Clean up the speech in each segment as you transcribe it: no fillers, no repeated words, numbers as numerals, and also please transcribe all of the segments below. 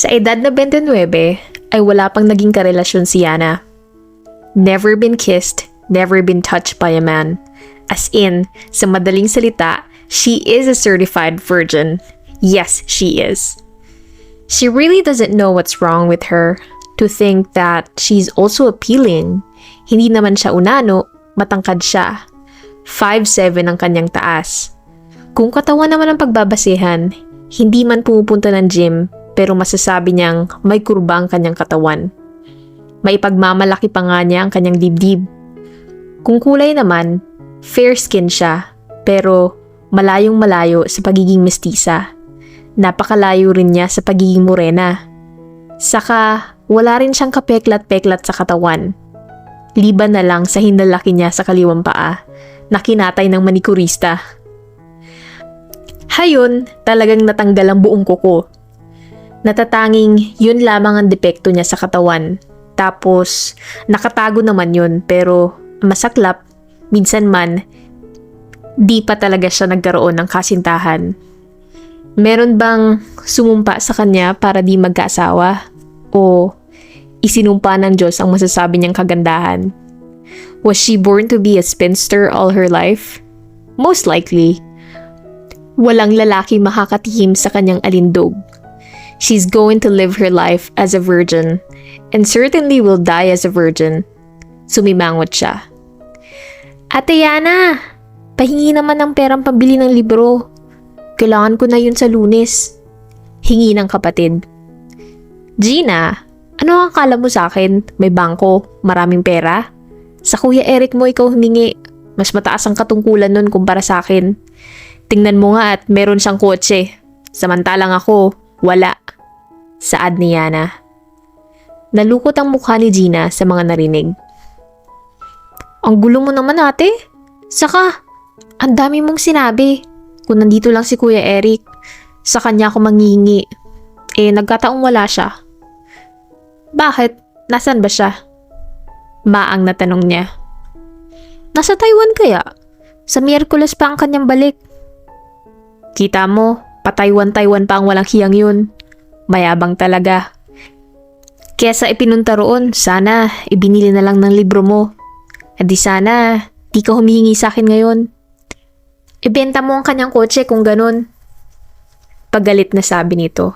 Sa edad na 29, ay wala pang naging karelasyon si Yana. Never been kissed, never been touched by a man. As in, sa madaling salita, she is a certified virgin. Yes, she is. She really doesn't know what's wrong with her to think that she's also appealing. Hindi naman siya unano, matangkad siya. 5'7" ang kanyang taas. Kung katawan naman ang pagbabasehan, hindi man pumupunta ng gym pero masasabi niyang may kurba ang kanyang katawan. May pagmamalaki pa nga niya ang kanyang dibdib. Kung kulay naman, fair skin siya pero malayong malayo sa pagiging mestiza. Napakalayo rin niya sa pagiging morena. Saka wala rin siyang kapeklat-peklat sa katawan. Liban na lang sa hinlalaki niya sa kaliwang paa na kinatay ng manikurista. Hayon, talagang natanggal ang buong kuko. Natatanging yun lamang ang depekto niya sa katawan. Tapos, nakatago naman yun pero masaklap, minsan man, di pa talaga siya nagkaroon ng kasintahan. Meron bang sumumpa sa kanya para di magkaasawa? O isinumpa ng Diyos ang masasabi niyang kagandahan? Was she born to be a spinster all her life? Most likely. Walang lalaki makakatihim sa kanyang alindog. She's going to live her life as a virgin and certainly will die as a virgin. Sumimangot siya. Ate Yana, pahingi naman ng perang pambili ng libro. Kailangan ko na yun sa Lunes. Hingi ng kapatid. Gina, ano ang akala mo sa akin? May bangko, maraming pera? Sa Kuya Eric mo ikaw humingi. Mas mataas ang katungkulan nun kumpara sa akin. Tingnan mo nga at meron siyang kotse. Samantalang ako, wala. Saad ni Yana. Nalukot ang mukha ni Gina sa mga narinig. Ang gulo mo naman ate. Saka, ang dami mong sinabi. Kung nandito lang si Kuya Eric, sa kanya ako manghihingi. Nagkataong wala siya. Bakit? Nasaan ba siya? Maang na tanong niya. Nasa Taiwan kaya? Sa Miyerkules pa ang kanyang balik. Kita mo, pa-Taiwan-Taiwan pa ang walang hiyang yun. Mayabang talaga. Kesa ipinunta roon, sana ibinili na lang ng libro mo. At di sana, di ka humihingi sa akin ngayon. Ibenta mo ang kanyang kotse kung ganun. Pagalit na sabi nito.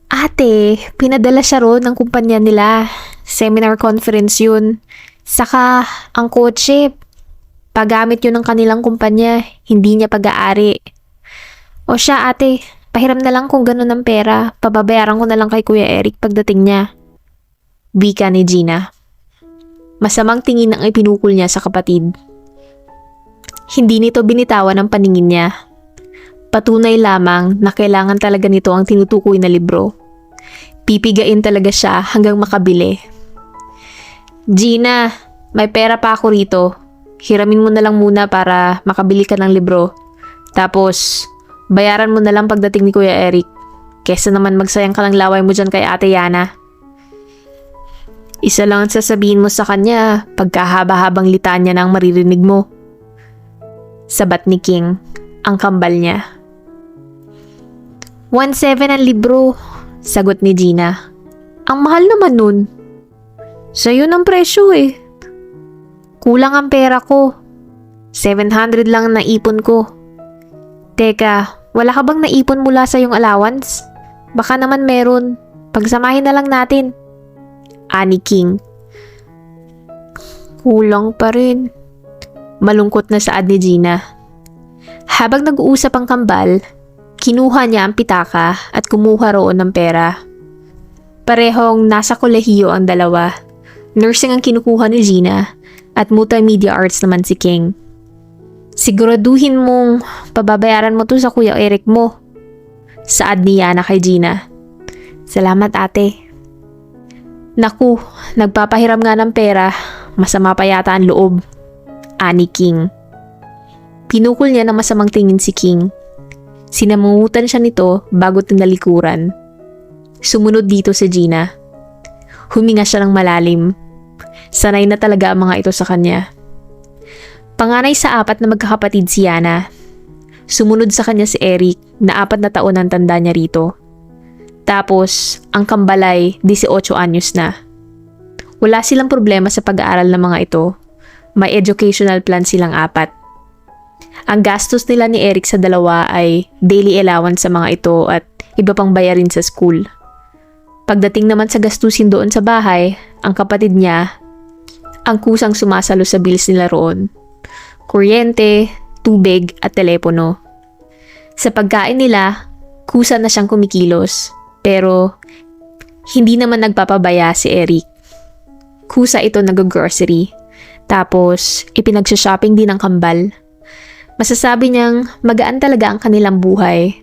Ate, pinadala siya roon ng kumpanya nila. Seminar conference yun. Saka, ang kotse, paggamit yun ng kanilang kumpanya, hindi niya pag-aari. O siya ate, pahiram na lang kung ganun ang pera. Pababayaran ko na lang kay Kuya Eric pagdating niya. Wika ni Gina. Masamang tingin ang ipinukol niya sa kapatid. Hindi nito binitawan ang paningin niya. Patunay lamang na kailangan talaga nito ang tinutukoy na libro. Pipigain talaga siya hanggang makabili. Gina, may pera pa ako rito. Hiramin mo na lang muna para makabili ka ng libro. Tapos, bayaran mo na lang pagdating ni Kuya Eric. Kesa naman magsayang ka ng laway mo dyan kay Ate Yana. Isa lang ang sasabihin mo sa kanya pagkahaba-habang litanya na ang maririnig mo. Sabat ni King, ang kambal niya. 1.7 ang libro, sagot ni Gina. Ang mahal naman nun. Sa'yo ng presyo eh. Kulang ang pera ko. 700 lang ang naipon ko. Teka, wala ka bang naipon mula sa iyong allowance? Baka naman meron. Pagsamahin na lang natin. Ani King. Kulang pa rin. Malungkot na saad ni Gina. Habang nag-uusap ang kambal, kinuha niya ang pitaka at kumuha roon ng pera. Parehong nasa kolehiyo ang dalawa. Nursing ang kinukuha ni Gina at multimedia arts naman si King. Siguraduhin mong pababayaran mo to sa Kuya Eric mo. Saad ni Yana kay Gina. Salamat ate. Naku, nagpapahiram nga ng pera. Masama pa yata ang loob. Ani King. Pinukol niya na masamang tingin si King. Sinamungutan siya nito bago tinalikuran. Sumunod dito si Gina. Huminga siya ng malalim. Sanay na talaga ang mga ito sa kanya. Panganay sa 4 na magkakapatid si Yana. Sumunod sa kanya si Eric na 4 na taon ang tanda niya rito. Tapos, ang kambalay, 18 anyos na. Wala silang problema sa pag-aaral ng mga ito. May educational plan silang 4. Ang gastos nila ni Eric sa dalawa ay daily allowance sa mga ito at iba pang bayarin sa school. Pagdating naman sa gastusin doon sa bahay, ang kapatid niya, ang kusang sumasalo sa bills nila roon. Kuryente, tubig at telepono. Sa pagkain nila, kusa na siyang kumikilos. Pero, hindi naman nagpapabaya si Eric. Kusa ito nag-grocery. Tapos, ipinagsha-shopping din ng kambal. Masasabi niyang magaan talaga ang kanilang buhay.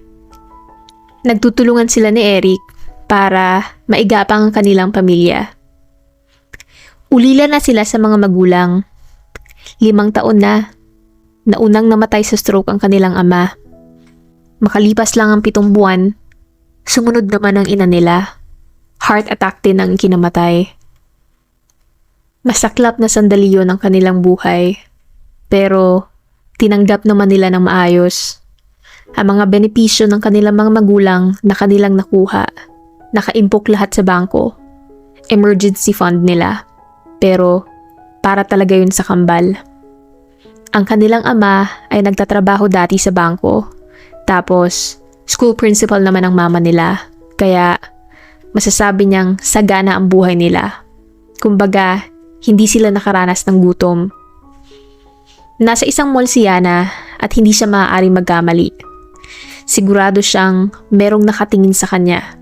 Nagtutulungan sila ni Eric para maigapang ang kanilang pamilya. Ulila na sila sa mga magulang. 5 taon na. Naunang namatay sa stroke ang kanilang ama. Makalipas lang ang 7 buwan, sumunod naman ang ina nila. Heart attack din ang kinamatay. Masaklap na sandali yun ang kanilang buhay. Pero tinanggap naman nila ng maayos. Ang mga benepisyo ng kanilang mga magulang na kanilang nakuha, nakaimpok lahat sa bangko. Emergency fund nila. Pero para talaga yun sa kambal. Ang kanilang ama ay nagtatrabaho dati sa bangko. Tapos, school principal naman ang mama nila. Kaya, masasabi niyang sagana ang buhay nila. Kumbaga, hindi sila nakaranas ng gutom. Nasa isang mall si Yana at hindi siya maaaring magkamali. Sigurado siyang merong nakatingin sa kanya.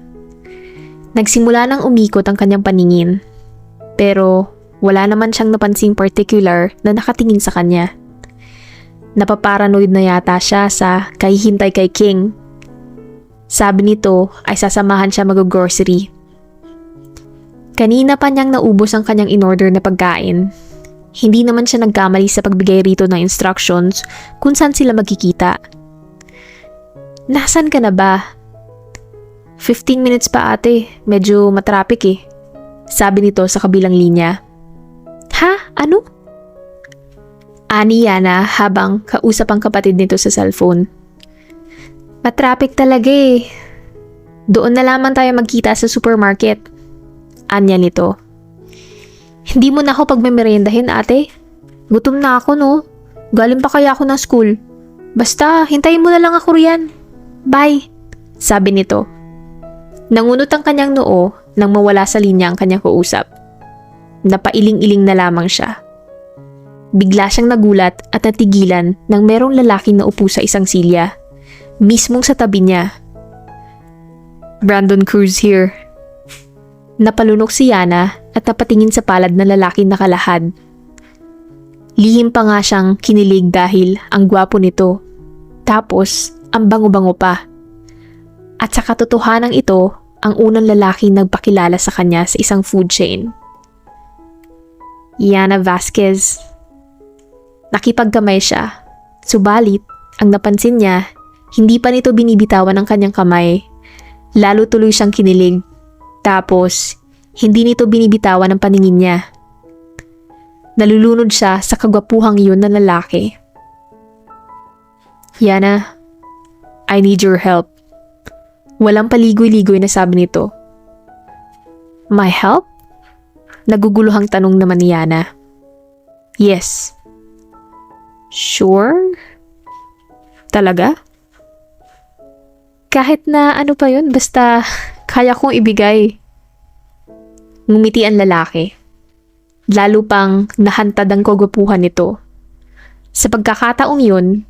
Nagsimula nang umikot ang kanyang paningin. Pero, wala naman siyang napansing particular na nakatingin sa kanya. Napaparanoid na yata siya sa kahihintay kay King. Sabi nito ay sasamahan siya mag-grocery. Kanina pa niyang naubos ang kanyang in-order na pagkain. Hindi naman siya nagkamali sa pagbigay rito ng instructions kung saan sila magkikita. Nasaan ka na ba? 15 minutes pa ate, medyo matrapik eh. Sabi nito sa kabilang linya. Ha? Ano? Ani Yana habang kausap ang kapatid nito sa cellphone. Matrapik talaga eh. Doon na lamang tayo magkita sa supermarket. Anya nito. Hindi mo na ako pagmemerendahin ate. Gutom na ako no. Galing pa kaya ako ng school. Basta hintayin mo na lang ako riyan. Bye. Sabi nito. Nangunot ang kanyang noo nang mawala sa linya ang kanyang kausap. Napailing-iling na lamang siya. Bigla siyang nagulat at natigilan nang merong lalaking naupo sa isang silya, mismong sa tabi niya. Brandon Cruz here. Napalunok si Yana at napatingin sa palad na lalaking nakalahad. Lihim pa nga siyang kinilig dahil ang gwapo nito. Tapos, ang bango-bango pa. At sa katotohanan ito, ang unang lalaking nagpakilala sa kanya sa isang food chain. Yana Vasquez. Nakipagkamay siya. Subalit, ang napansin niya, hindi pa nito binibitawan ang kanyang kamay. Lalo tuloy siyang kinilig. Tapos, hindi nito binibitawan ang paningin niya. Nalulunod siya sa kagwapuhang iyon na lalaki. Yana, I need your help. Walang paligoy-ligoy na sabi nito. My help? Naguguluhang tanong naman ni Yana. Yes. Sure? Talaga? Kahit na ano pa yun, basta kaya kong ibigay. Ngumiti ang lalaki. Lalo pang nahantad ang kagwapuhan nito. Sa pagkakataong yun,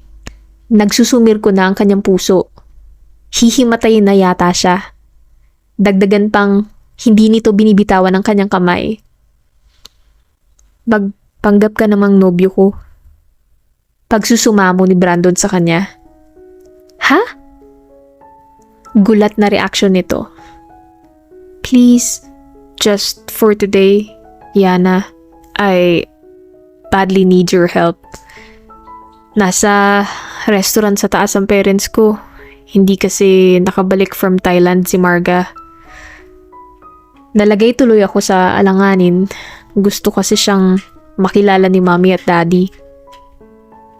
nagsusumir ko na ang kanyang puso. Hihimatayin na yata siya. Dagdagan pang hindi nito binibitawan ang kanyang kamay. Magpanggap ka namang nobyo ko. Pagsusumamo ni Brandon sa kanya. Ha? Gulat na reaksyon nito. Please, just for today, Yana, I badly need your help. Nasa restaurant sa taas ang parents ko. Hindi kasi nakabalik from Thailand si Marga. Nalagay tuloy ako sa alanganin. Gusto kasi siyang makilala ni Mommy at Daddy.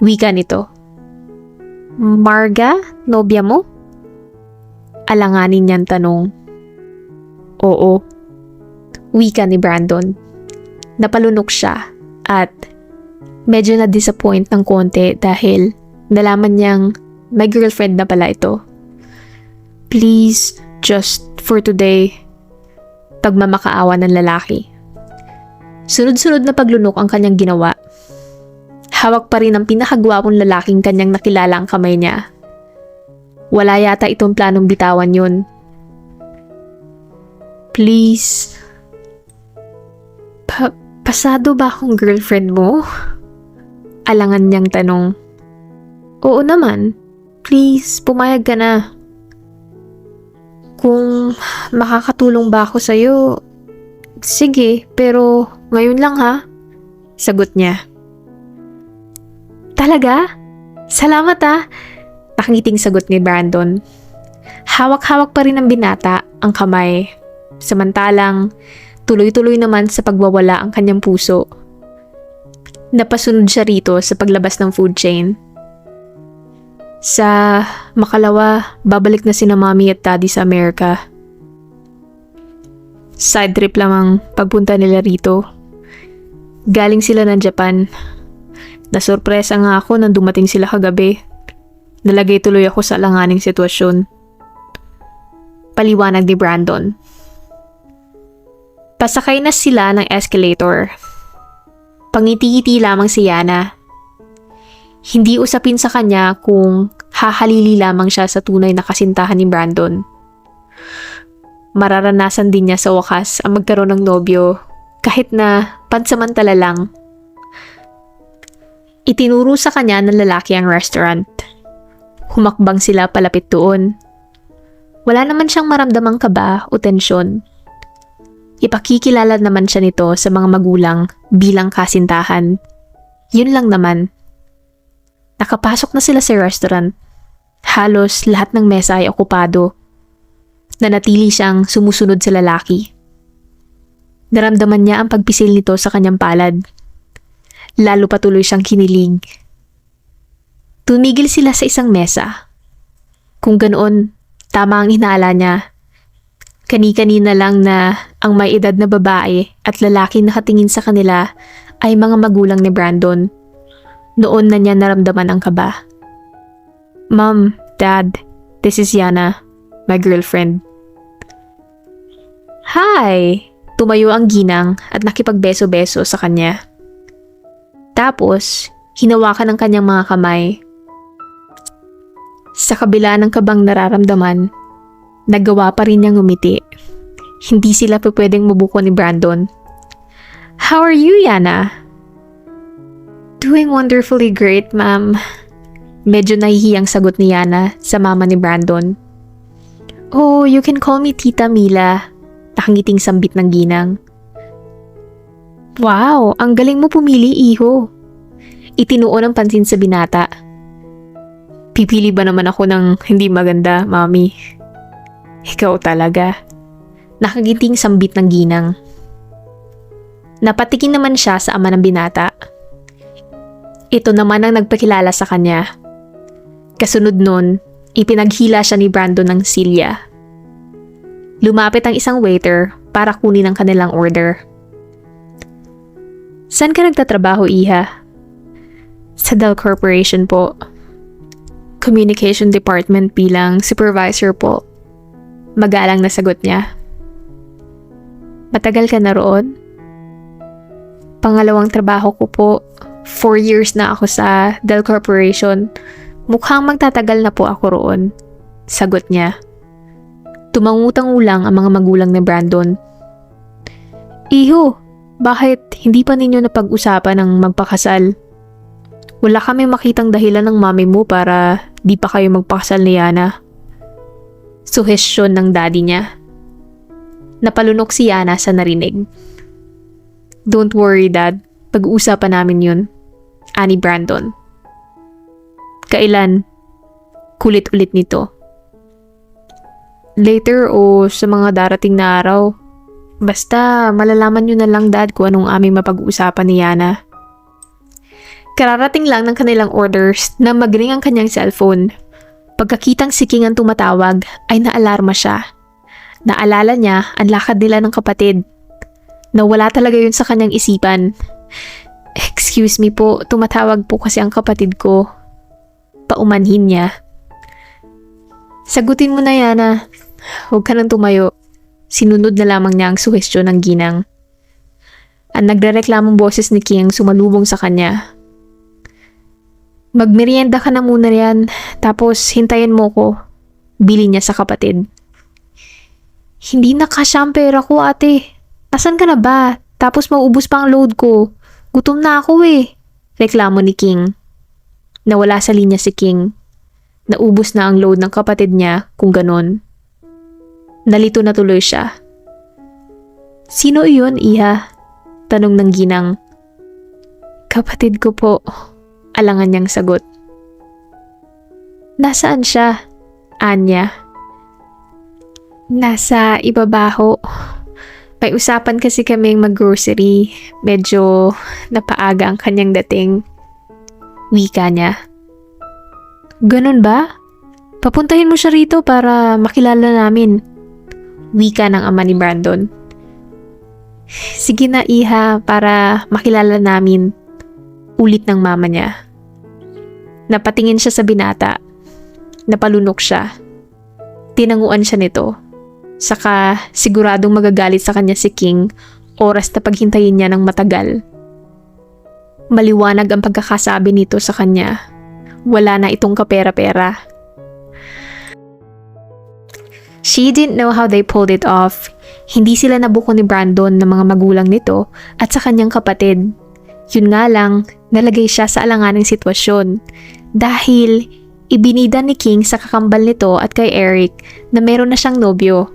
Wika nito. Marga? Nobya mo? Alanganin niyang tanong. oo. Wika ni Brandon. Napalunok siya at medyo na-disappoint ng konti dahil nalaman niyang may girlfriend na pala ito. Please, just for today. Pagmamakaawa ng lalaki. Sunod-sunod na paglunok ang kanyang ginawa. Hawak pa rin ang pinakagwapong lalaking kanyang nakilala ang kamay niya. Wala yata itong planong bitawan yun. Please. Pasado ba akong girlfriend mo? Alangan niyang tanong. Oo naman. Please, pumayag ka na. Kung makakatulong ba ako sa'yo, sige, pero ngayon lang ha. Sagot niya. Talaga? Salamat ha. Nakangiting sagot ni Brandon. Hawak-hawak pa rin ng binata ang kamay. Samantalang, tuloy-tuloy naman sa pagwawala ang kanyang puso. Napasunod siya rito sa paglabas ng food chain. Sa makalawa, babalik na sina mommy at daddy sa Amerika. Side trip lang ang pagpunta nila rito. Galing sila ng Japan. Nasurpresa nga ako nang dumating sila kagabi. Nalagay tuloy ako sa alanganing sitwasyon. Paliwanag ni Brandon. Pasakay na sila ng escalator. Pangiti-ngiti lamang si Yana. Hindi usapin sa kanya kung hahalili lamang siya sa tunay na kasintahan ni Brandon. Mararanasan din niya sa wakas ang magkaroon ng nobyo kahit na pansamantala lang. Itinuro sa kanya ng lalaki ang restaurant. Humakbang sila palapit doon. Wala naman siyang maramdamang kaba o tensyon. Ipakikilala naman siya nito sa mga magulang bilang kasintahan. Yun lang naman. Nakapasok na sila sa restaurant. Halos lahat ng mesa ay okupado. Nanatili siyang sumusunod sa lalaki. Naramdaman niya ang pagpisil nito sa kanyang palad. Lalo patuloy siyang kinilig. Tumigil sila sa isang mesa. Kung ganoon, tama ang inaala niya. Kani-kanina lang na ang may edad na babae at lalaki nakatingin sa kanila ay mga magulang ni Brandon. Noon na niya naramdaman ang kaba. Mom, Dad, this is Yana, my girlfriend. Hi! Tumayo ang ginang at nakipagbeso-beso sa kanya. Tapos, hinawakan ang kanyang mga kamay. Sa kabila ng kabang nararamdaman, nagawa pa rin niyang ngumiti. Hindi sila pwedeng mabuko ni Brandon. How are you, Yana? Doing wonderfully great, ma'am. Medyo nahihiyang sagot ni Yana sa mama ni Brandon. Oh, you can call me Tita Mila. Nakangiting sambit ng ginang. Wow, ang galing mo pumili, iho. Itinuon ang pansin sa binata. Pipili ba naman ako ng hindi maganda, mami? Ikaw talaga. Nakagiting sambit ng ginang. Napatikin naman siya sa ama ng binata. Ito naman ang nagpakilala sa kanya. Kasunod nun, ipinaghila siya ni Brandon ng silya. Lumapit ang isang waiter para kunin ang kanilang order. Saan ka nagtatrabaho, Iha? Sa Dell Corporation po. Communication Department bilang supervisor po. Magalang na sagot niya. Matagal ka na roon? Pangalawang trabaho ko po. 4 years na ako sa Dell Corporation. Mukhang magtatagal na po ako roon. Sagot niya. Tumangutang-ulang ang mga magulang ni Brandon. Iho, bakit hindi pa ninyo napag-usapan ng magpakasal? Wala kami makitang dahilan ng mami mo para di pa kayo magpakasal ni Yana. Suhestyon ng daddy niya. Napalunok si Yana sa narinig. Don't worry, Dad. Pag-uusapan namin yun. Ani Brandon. Kailan? Kulit ulit nito. Later o sa mga darating na araw. Basta malalaman nyo na lang, Dad, kung anong aming mapag-uusapan ni Yana. Kararating lang ng kanilang orders na magring ang kanyang cellphone. Pagkakitang si King ang tumatawag ay naalarma siya. Naalala niya ang lakad nila ng kapatid. Nawala talaga yun sa kanyang isipan. Excuse me po, tumatawag po kasi ang kapatid ko. Paumanhin niya. Sagutin mo na, Yana. Huwag ka nang tumayo. Sinunod na lamang niya ang suhestyon ng ginang. Ang nagrereklamong boses ni King sumalubong sa kanya. Magmerienda ka na muna riyan, tapos hintayin mo ko. Bili niya sa kapatid. Hindi na kasya ang pera ko, ate. Asan ka na ba? Tapos mauubos pa ang load ko. Gutom na ako eh. Reklamo ni King. Nawala sa linya si King. Naubos na ang load ng kapatid niya kung ganon. Nalito na tuloy siya. Sino iyon, iha? Tanong ng ginang. Kapatid ko po. Alangan niyang sagot. Nasaan siya? Anya. Nasa ibabaho. May usapan kasi kaming mag-grocery. Medyo napaaga ang kanyang dating. Wika niya. Ganun ba? Papuntahin mo siya rito para makilala namin. Wika ng ama ni Brandon. Sige na, iha, para makilala namin. Ulit ng mama niya. Napatingin siya sa binata. Napalunok siya. Tinanguan siya nito. Saka siguradong magagalit sa kanya si King oras na paghintayin niya ng matagal. Maliwanag ang pagkakasabi nito sa kanya. Wala na itong kapera-pera. She didn't know how they pulled it off. Hindi sila nabuko ni Brandon ng mga magulang nito at sa kanyang kapatid. Yun nga lang, nalagay siya sa alanganang sitwasyon dahil ibinida ni King sa kakambal nito at kay Eric na meron na siyang nobyo.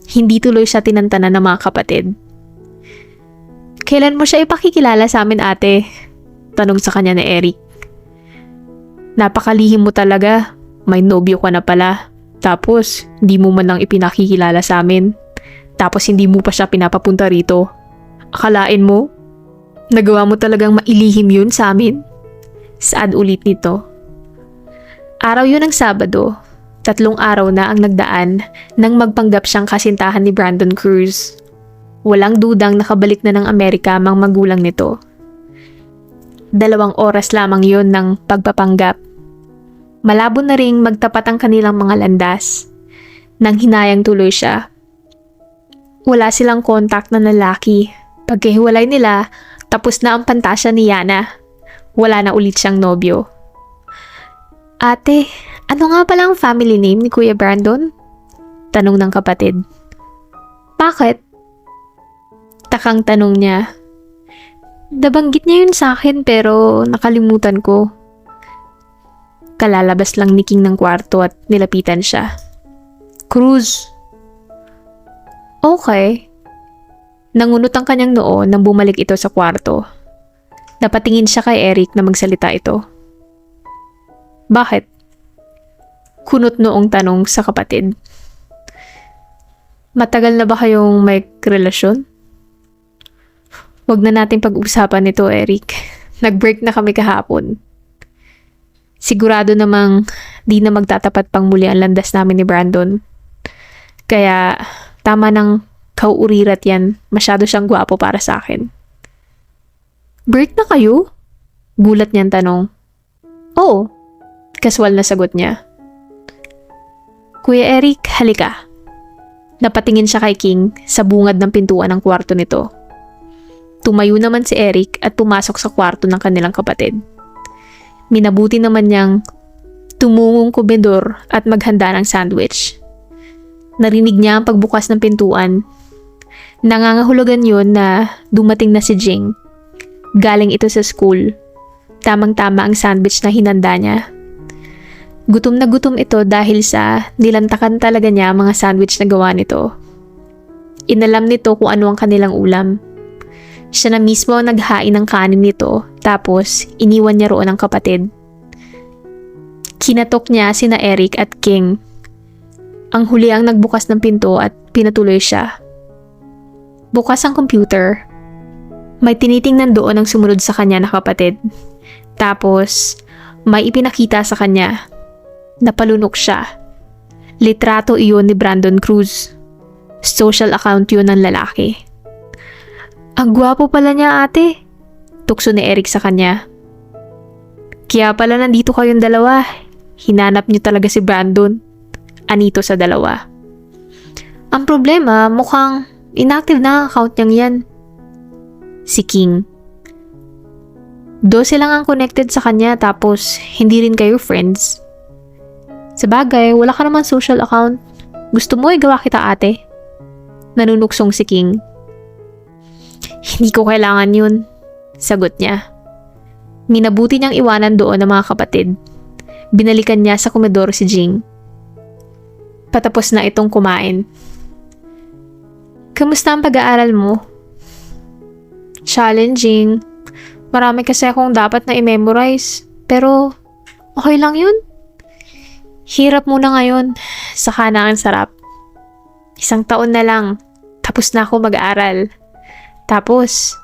Hindi tuloy siya tinantanan ng mga kapatid. Kailan mo siya ipakikilala sa amin, ate? Tanong sa kanya ni Eric. Napakalihim mo talaga. May nobyo ka na pala. Tapos, di mo man lang ipinakikilala sa amin. Tapos hindi mo pa siya pinapapunta rito. Akalain mo? Nagawa mo talagang mailihim yun sa amin? Saad ulit nito. Araw yun ng Sabado. 3 araw na ang nagdaan nang magpanggap siyang kasintahan ni Brandon Cruz. Walang dudang nakabalik na ng Amerika ang mga magulang nito. 2 oras lamang yun ng pagpapanggap. Malabo na ring magtapat ang kanilang mga landas. Nang hinayang tuloy siya. Wala silang kontak na lalaki. Pagkahiwalay nila, tapos na ang pantasya ni Yana. Wala na ulit siyang nobyo. Ate, ano nga pala ang family name ni Kuya Brandon? Tanong ng kapatid. Bakit? Takang tanong niya. Nabanggit niya yun sa akin pero nakalimutan ko. Kalalabas lang ni King ng kwarto at nilapitan siya. Cruz. Okay. Nangunot ang kanyang noo nang bumalik ito sa kwarto. Napatingin siya kay Eric na magsalita ito. Bakit? Kunot noong tanong sa kapatid. Matagal na ba kayong may relasyon? Huwag na natin pag-usapan ito, Eric. Nag-break na kami kahapon. Sigurado namang di na magtatapat pang muli ang landas namin ni Brandon. Kaya tama ng kauurirat yan. Masyado siyang gwapo para sa akin. Break na kayo? Gulat niyang tanong. Oo. Kaswal na sagot niya. Kuya Eric, halika. Napatingin siya kay King sa bungad ng pintuan ng kwarto nito. Tumayo naman si Eric at pumasok sa kwarto ng kanilang kapatid. Minabuti naman niyang tumungong komedor at maghanda ng sandwich. Narinig niya ang pagbukas ng pintuan. Nangangahulugan yun na dumating na si Jing. Galing ito sa school. Tamang-tama ang sandwich na hinanda niya. Gutom na gutom ito dahil sa nilantakan talaga niya ang mga sandwich na gawa nito. Inalam nito kung ano ang kanilang ulam. Siya na mismo ang naghain ng kanin nito, tapos iniwan niya roon ang kapatid. Kinatok niya sina Eric at King. Ang huli ang nagbukas ng pinto at pinatuloy siya. Bukas ang computer. May tinitingnan doon ang sumunod sa kanya na kapatid. Tapos, may ipinakita sa kanya. Napalunok siya. Litrato iyon ni Brandon Cruz. social account yun ng lalaki. Ang gwapo pala niya, ate. Tukso ni Eric sa kanya. Kaya pala nandito kayong dalawa. Hinanap niyo talaga si Brandon. Anito sa dalawa. Ang problema, mukhang inactive na ang account niyang yan. Si King. 12 lang ang connected sa kanya tapos hindi rin kayo friends. Sabagay, wala ka naman social account. Gusto mo igawa kita, ate? Nanunuksong si King. Hindi ko kailangan yun, sagot niya. Minabuti niyang iwanan doon ang mga kapatid. Binalikan niya sa komedor si Jing. Patapos na itong kumain. Kamusta ang pag-aaral mo? Challenging. Marami kasi akong dapat na i-memorize. Pero, okay lang yun. Hirap muna ngayon. Saka na ang sarap. 1 taon na lang. Tapos na ako mag-aaral. Tapos,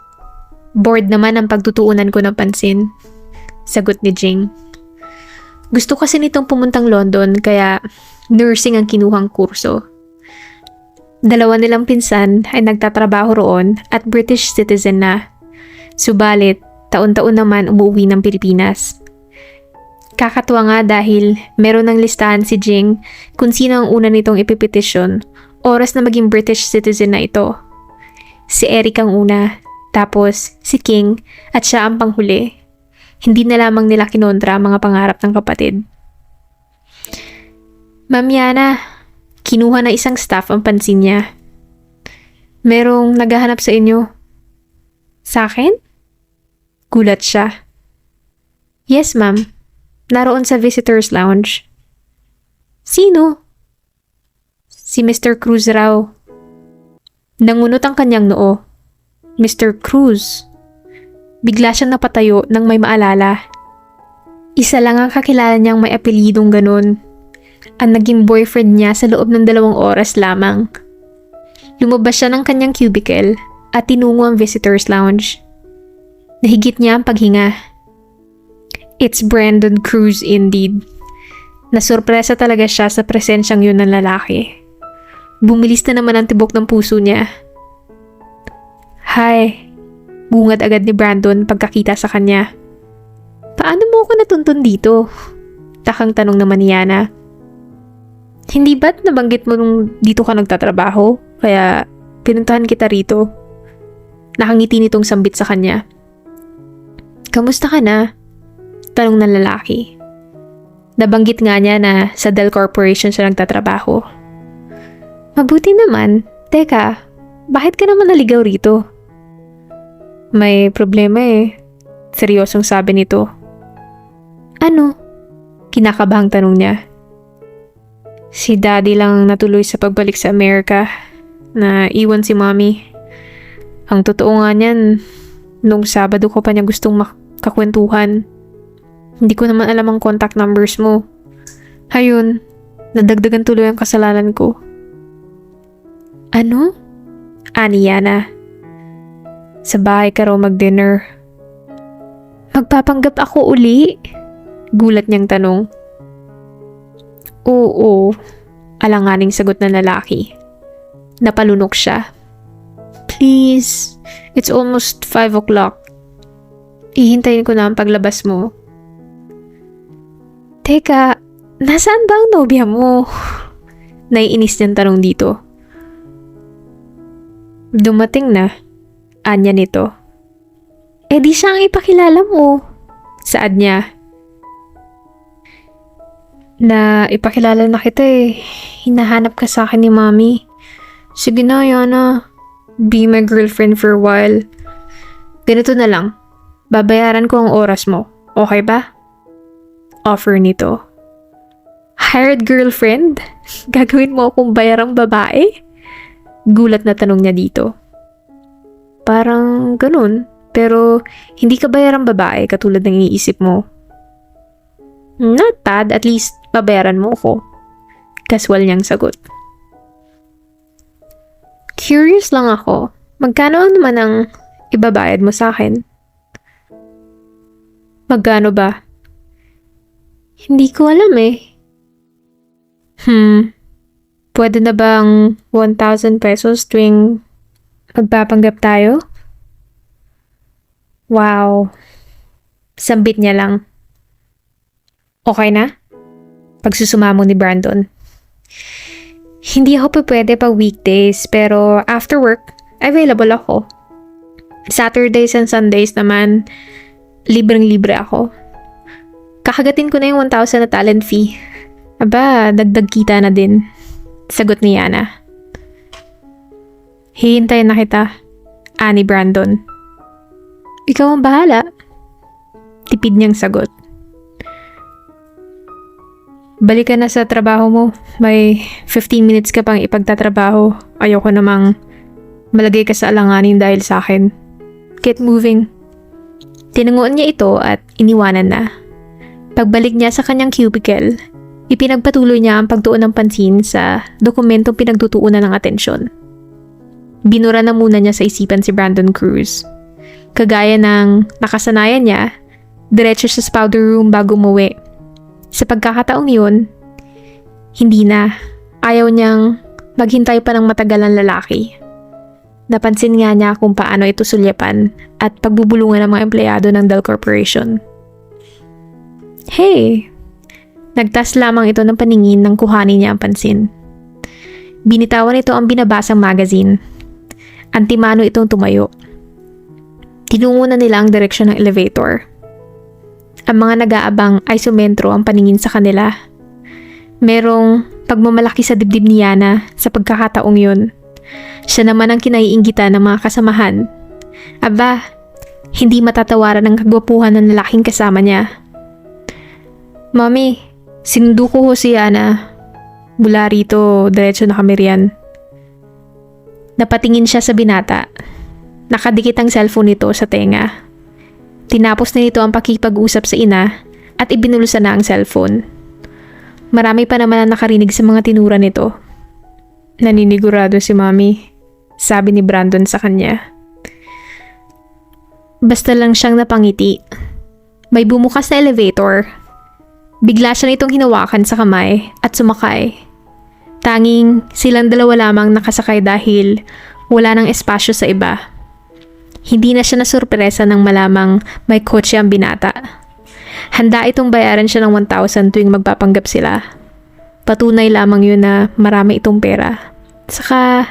bored naman ang pagtutuunan ko ng pansin. Sagot ni Jing. Gusto kasi nitong pumuntang London kaya nursing ang kinuhang kurso. 2 nilang pinsan ay nagtatrabaho roon at British citizen na. Subalit, taon-taon naman umuwi ng Pilipinas. Kakatuwa nga dahil meron ng listahan si Jing kung sino ang una nitong ipipetisyon oras na maging British citizen na ito. Si Eric ang una, tapos si King at siya ang panghuli. Hindi na lamang nila kinontra ang mga pangarap ng kapatid. Ma'am Yana, kinuha na isang staff ang pansin niya. Merong naghahanap sa inyo. Sa akin? Gulat siya. Yes, ma'am. Naroon sa visitors lounge. Sino? Si Mr. Cruz raw. Nangunot ang kanyang noo. Mr. Cruz. Bigla siyang napatayo nang may maalala. Isa lang ang kakilala niyang may apelidong ganun. Ang naging boyfriend niya sa loob ng 2 oras lamang. Lumabas siya ng kanyang cubicle at tinungo ang visitors lounge. Nahigit niya ang paghinga. It's Brandon Cruz indeed. Nasurpresa talaga siya sa presensyang yun ng lalaki. Bumilis na naman ang tibok ng puso niya. Hi, bungad agad ni Brandon pagkakita sa kanya. Paano mo ako natuntun dito? Takang tanong naman ni Yana. Hindi ba't nabanggit mo nung dito ka nagtatrabaho? Kaya pinuntahan kita rito. Nakangiti nitong sambit sa kanya. Kamusta ka na? Tanong ng lalaki. Nabanggit nga niya na sa Dell Corporation siya nagtatrabaho. Mabuti naman. Teka, bakit ka naman naligaw rito? May problema eh. Seryosong sabi nito. Ano? Kinakabahang tanong niya. Si daddy lang natuloy sa pagbalik sa Amerika na iwan si mommy. Ang totoo nga niyan, nung Sabado ko pa niya gustong makakwentuhan. Hindi ko naman alam ang contact numbers mo. Ayun, nadagdagan tuloy ang kasalanan ko. Ano? Ani Yana. Sa bahay ka raw mag-dinner. Magpapanggap ako uli? Gulat niyang tanong. Oo, alanganing sagot ng lalaki. Napalunok siya. Please, it's almost 5 o'clock. Ihintayin ko na ang paglabas mo. Teka, nasaan ba ang nobya mo? Naiinis niyang tanong dito. Dumating na, anya nito. Eh di siya ang ipakilala mo. Saad niya. Na ipakilala na kita eh. Hinahanap ka sa akin ni Mami. Sige na, Yana. Be my girlfriend for a while. Ganito na lang. Babayaran ko ang oras mo. Okay ba? Offer nito. Hired girlfriend? Gagawin mo akong bayarang babae? Gulat na tanong niya dito. Parang ganun. Pero hindi ka bayarang babae katulad ng iniisip mo. Not bad, at least babayaran mo ako. Casual niyang sagot. Curious lang ako. Magkano naman ang ibabayad mo sa akin? Magkano ba? Hindi ko alam eh. Pwede na bang 1,000 pesos tuwing magpapanggap tayo? Wow. Sambit niya lang. Okay na? Pagsusumamo ni Brandon. Hindi ako pwede pag weekdays, pero after work, available ako. Saturdays and Sundays naman, libreng-libre ako. Kakagatin ko na yung 1,000 na talent fee. Aba, dagdag kita na din. Sagot ni Yana. Hihintayin na kita, ani Brandon. Ikaw ang bahala. Tipid niyang sagot. Balik ka na sa trabaho mo. May 15 minutes ka pang ipagtatrabaho. Ayoko namang malagay ka sa alanganin dahil sa akin. Get moving. Tinanguan niya ito at iniwanan na. Pagbalik niya sa kanyang cubicle, ipinagpatuloy niya ang pagtuon ng pansin sa dokumentong pinagtutuunan ng atensyon. Binura na muna niya sa isipan si Brandon Cruz. Kagaya ng nakasanayan niya, diretso siya sa powder room bago umuwi. Sa pagkakataong yun, hindi na. Ayaw niyang maghintay pa ng matagalang lalaki. Napansin nga niya kung paano ito sulyapan at pagbubulungan ng mga empleyado ng Dell Corporation. Hey! Nagtas lamang ito ng paningin nang kuhanin niya ang pansin. Binitawan ito ang binabasang magazine. Antimano itong tumayo. Tinungo na nila ang direksyon ng elevator. Ang mga nag-aabang ay sumentro ang paningin sa kanila. Merong pagmamalaki sa dibdib ni Yana sa pagkakataong yun. Siya naman ang kinaiinggitan ng mga kasamahan. Aba, hindi matatawaran ang kagwapuhan ng lalaking kasama niya. Mami, sinundo ko ho si Yana. Mula rito, diretso na kami riyan. Napatingin siya sa binata. Nakadikit ang cellphone nito sa tenga. Tinapos na nito ang pakipag-usap sa ina at ibinulusan na ang cellphone. Marami pa naman ang nakarinig sa mga tinura nito. Naninigurado si Mami, sabi ni Brandon sa kanya. Basta lang siyang napangiti. May bumukas na elevator. Bigla siya nitong hinawakan sa kamay at sumakay. Tanging silang dalawa lamang nakasakay dahil wala nang espasyo sa iba. Hindi na siya nasurpresa nang malamang may kotse ang binata. Handa itong bayaran siya ng 1,000 tuwing magpapanggap sila. Patunay lamang yun na marami itong pera. Saka,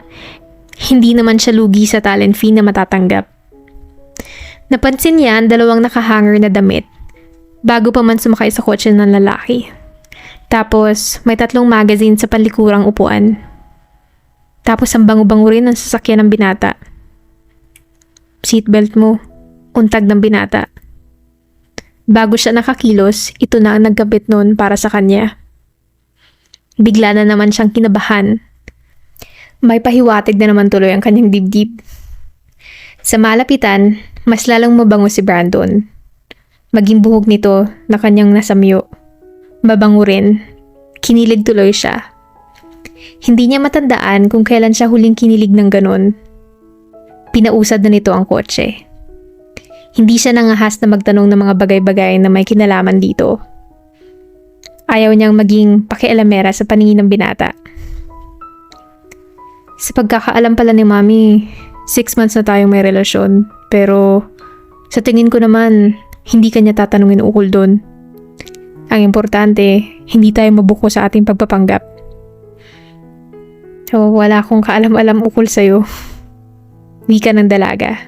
hindi naman siya lugi sa talent fee na matatanggap. Napansin niya ang dalawang nakahanger na damit bago pa man sumakay sa kotse ng lalaki. Tapos, may 3 magazine sa panlikurang upuan. Tapos, ang bango-bango rin ang sasakyan ng binata. Seatbelt mo, untag ng binata. Bago siya nakakilos, ito na ang nagkabit noon para sa kanya. Bigla na naman siyang kinabahan. May pahiwatig na naman tuloy ang kanyang dibdib. Sa malapitan, mas lalong mabango si Brandon. Maging buhok nito na kanyang nasamyo. Mabango rin. Kinilig tuloy siya. Hindi niya matandaan kung kailan siya huling kinilig ng ganon. Pinausad na nito ang kotse. Hindi siya nangahas na magtanong ng mga bagay-bagay na may kinalaman dito. Ayaw niyang maging pakialamera sa paningin ng binata. Sa pagkakaalam pala ni Mami, 6 months na tayong may relasyon. Pero sa tingin ko naman, hindi kanya tatanungin ukol doon. Ang importante, hindi tayo mabuko sa ating pagpapanggap. So, wala akong kaalam-alam ukol sa'yo. Wika ng dalaga.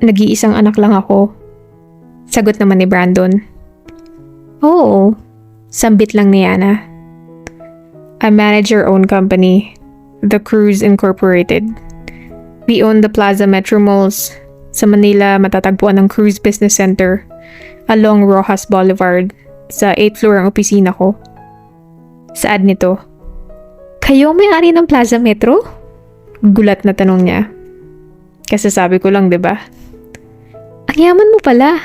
Nag-iisang anak lang ako. Sagot naman ni Brandon. Oo, sambit lang ni Yana. I manage your own company, The Cruz Incorporated. We own the Plaza Metro Malls. Sa Manila, matatagpuan ng Cruz Business Center along Rojas Boulevard. Sa 8th floor ang opisina ko. Sa ad nito. Kayo ang may-ari ng Plaza Metro? Gulat na tanong niya. Kasasabi ko lang, 'di ba? Ang yaman mo pala.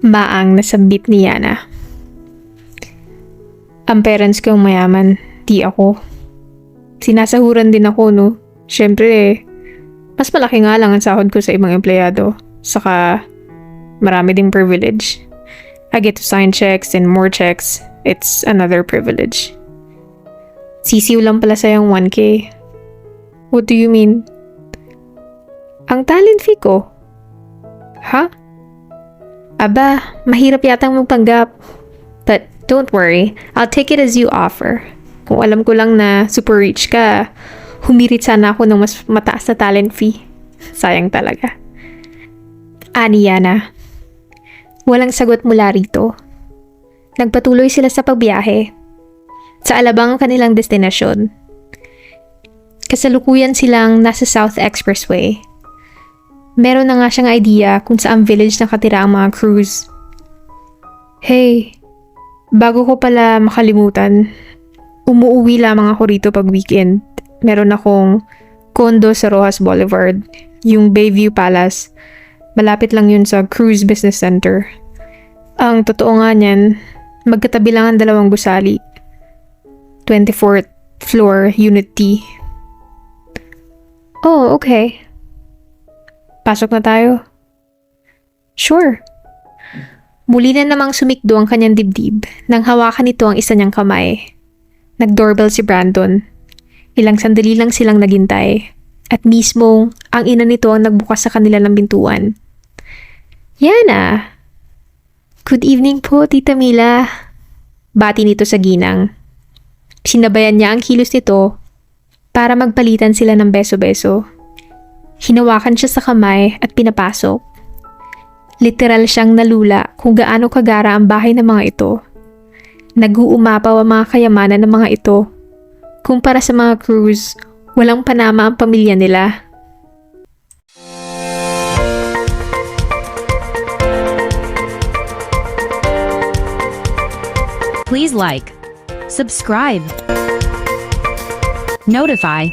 Maang nasambit ni Yana. Ang parents ko mayaman, di ako. Sinasahuran din ako, no? Siyempre, mas malaki nga lang ang sahod ko sa ibang empleyado. Saka, marami ding privilege. I get to sign checks and more checks. It's another privilege. Sisiw lang pala sa'yo ang 1K. What do you mean? Ang talent fee ko. Ha? Aba, mahirap yatang magpanggap. But don't worry, I'll take it as you offer. Kung alam ko lang na super rich ka, humirit sana ako ng mas mataas na talent fee. Sayang talaga. Ani Yana. Walang sagot mula rito. Nagpatuloy sila sa pagbiyahe. Sa alabang ang kanilang destinasyon. Kasalukuyan silang nasa South Expressway. Meron na nga siyang idea kung saan village nakatira ang mga crews. Hey, bago ko pala makalimutan, umuuwi lamang ako rito pag weekend. Meron akong condo sa Rojas Boulevard, yung Bayview Palace. Malapit lang yun sa Cruise Business Center. Ang totoo nga niyan, magkatabi lang ang dalawang gusali. 24th floor, Unit T. Oh, okay. Pasok na tayo. Sure. Muli na namang sumikdo ang kanyang dibdib nang hawakan nito ang isa niyang kamay. Nag-doorbell si Brandon. Ilang sandali lang silang naghintay at mismo ang ina nito ang nagbukas sa kanila ng pintuan. Yana! Good evening po, Tita Mila. Bati nito sa ginang. Sinabayan niya ang kilos nito para magpalitan sila ng beso-beso. Hinawakan siya sa kamay at pinapasok. Literal siyang nalula kung gaano kagara ang bahay ng mga ito. Nag-uumapaw ang mga kayamanan ng mga ito. Kumpara sa mga crews, walang panama ang pamilya nila. Please like, subscribe, notify,